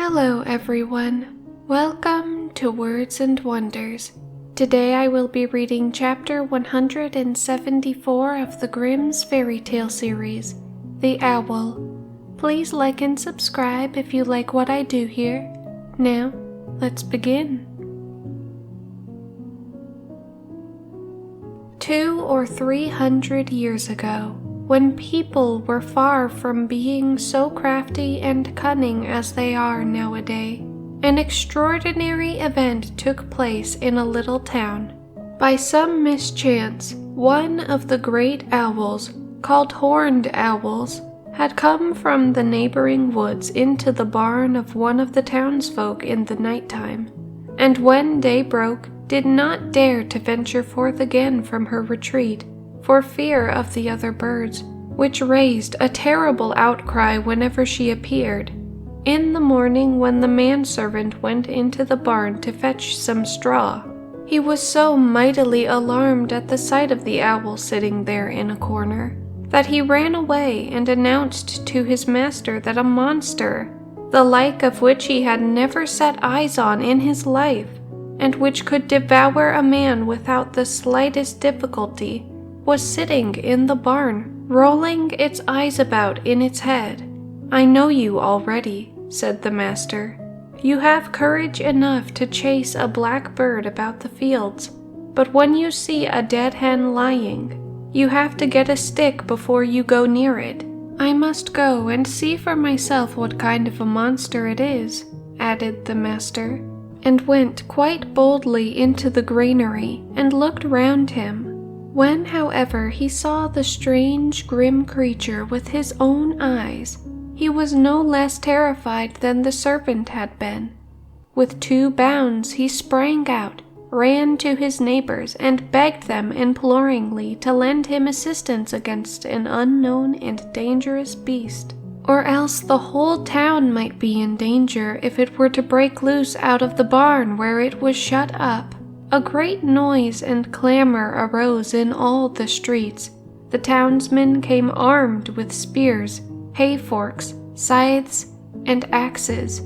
Hello everyone, welcome to Words and Wonders. Today I will be reading chapter 174 of the Grimms Fairytale series, The Owl. Please like and subscribe if you like what I do here. Now, let's begin. 200 or 300 years ago, when people were far from being so crafty and cunning as they are nowadays, an extraordinary event took place in a little town. By some mischance, one of the great owls, called horned owls, had come from the neighboring woods into the barn of one of the townsfolk in the nighttime, and when day broke, did not dare to venture forth again from her retreat, for fear of the other birds, which raised a terrible outcry whenever she appeared. In the morning, when the manservant went into the barn to fetch some straw, he was so mightily alarmed at the sight of the owl sitting there in a corner, that he ran away and announced to his master that a monster, the like of which he had never set eyes on in his life, and which could devour a man without the slightest difficulty, was sitting in the barn, rolling its eyes about in its head. "I know you already," said the master. "You have courage enough to chase a black bird about the fields, but when you see a dead hen lying, you have to get a stick before you go near it. I must go and see for myself what kind of a monster it is," added the master, and went quite boldly into the granary and looked round him. When, however, he saw the strange, grim creature with his own eyes, he was no less terrified than the servant had been. With 2 bounds he sprang out, ran to his neighbors, and begged them imploringly to lend him assistance against an unknown and dangerous beast, or else the whole town might be in danger if it were to break loose out of the barn where it was shut up. A great noise and clamor arose in all the streets. The townsmen came armed with spears, hay-forks, scythes, and axes,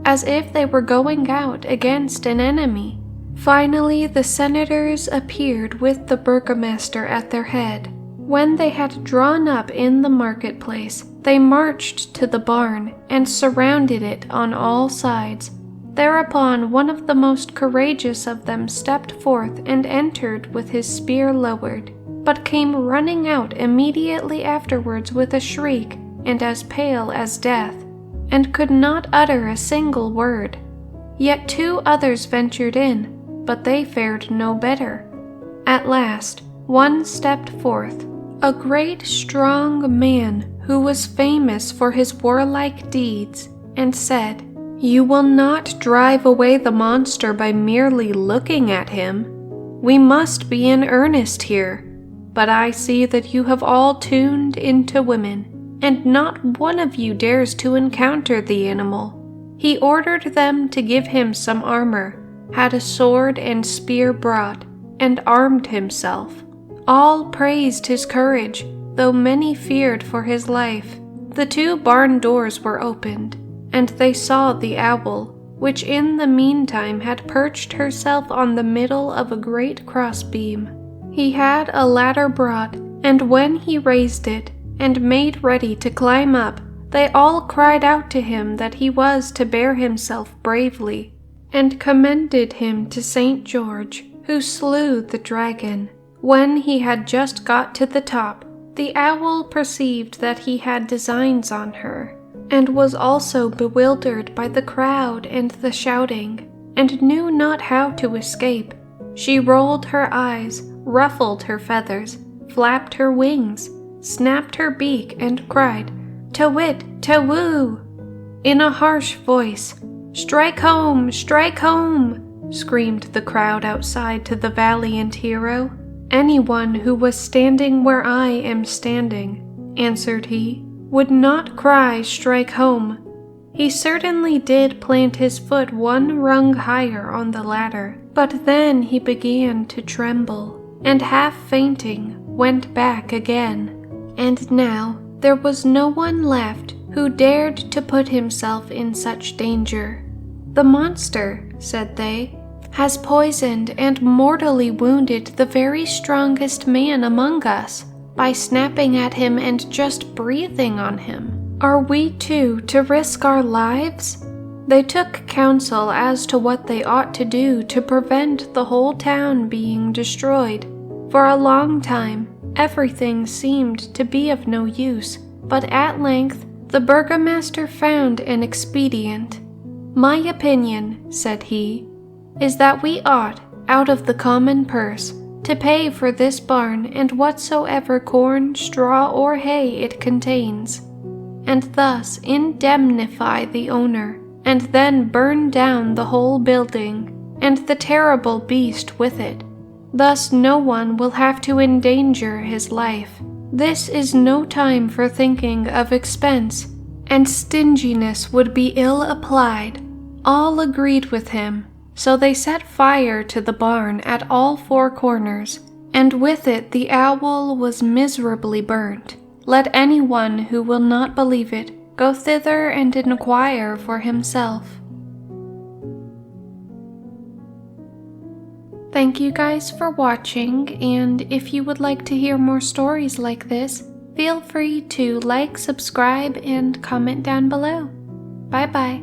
as if they were going out against an enemy. Finally, the senators appeared with the burgomaster at their head. When they had drawn up in the marketplace, they marched to the barn and surrounded it on all sides. Thereupon one of the most courageous of them stepped forth and entered with his spear lowered, but came running out immediately afterwards with a shriek and as pale as death, and could not utter a single word. Yet 2 others ventured in, but they fared no better. At last one stepped forth, a great strong man who was famous for his warlike deeds, and said, "You will not drive away the monster by merely looking at him. We must be in earnest here, but I see that you have all tuned into women, and not one of you dares to encounter the animal." He ordered them to give him some armor, had a sword and spear brought, and armed himself. All praised his courage, though many feared for his life. The 2 barn doors were opened, and they saw the owl, which in the meantime had perched herself on the middle of a great crossbeam. He had a ladder brought, and when he raised it, and made ready to climb up, they all cried out to him that he was to bear himself bravely, and commended him to St. George, who slew the dragon. When he had just got to the top, the owl perceived that he had designs on her, and was also bewildered by the crowd and the shouting, and knew not how to escape. She rolled her eyes, ruffled her feathers, flapped her wings, snapped her beak, and cried, "Ta-wit, ta-woo!" in a harsh voice. "Strike home, strike home!" screamed the crowd outside to the valiant hero. "Anyone who was standing where I am standing," answered he, "would not cry 'strike home.'" He certainly did plant his foot 1 rung higher on the ladder, but then he began to tremble, and half fainting, went back again. And now there was no one left who dared to put himself in such danger. "The monster," said they, "has poisoned and mortally wounded the very strongest man among us by snapping at him and just breathing on him. Are we too to risk our lives?" They took counsel as to what they ought to do to prevent the whole town being destroyed. For a long time, everything seemed to be of no use, but at length the burgomaster found an expedient. "My opinion," said he, "is that we ought, out of the common purse, to pay for this barn and whatsoever corn, straw, or hay it contains, and thus indemnify the owner, and then burn down the whole building, and the terrible beast with it. Thus no one will have to endanger his life. This is no time for thinking of expense, and stinginess would be ill applied." All agreed with him, so they set fire to the barn at all four corners, and with it the owl was miserably burnt. Let anyone who will not believe it go thither and inquire for himself. Thank you guys for watching, and if you would like to hear more stories like this, feel free to like, subscribe, and comment down below. Bye bye.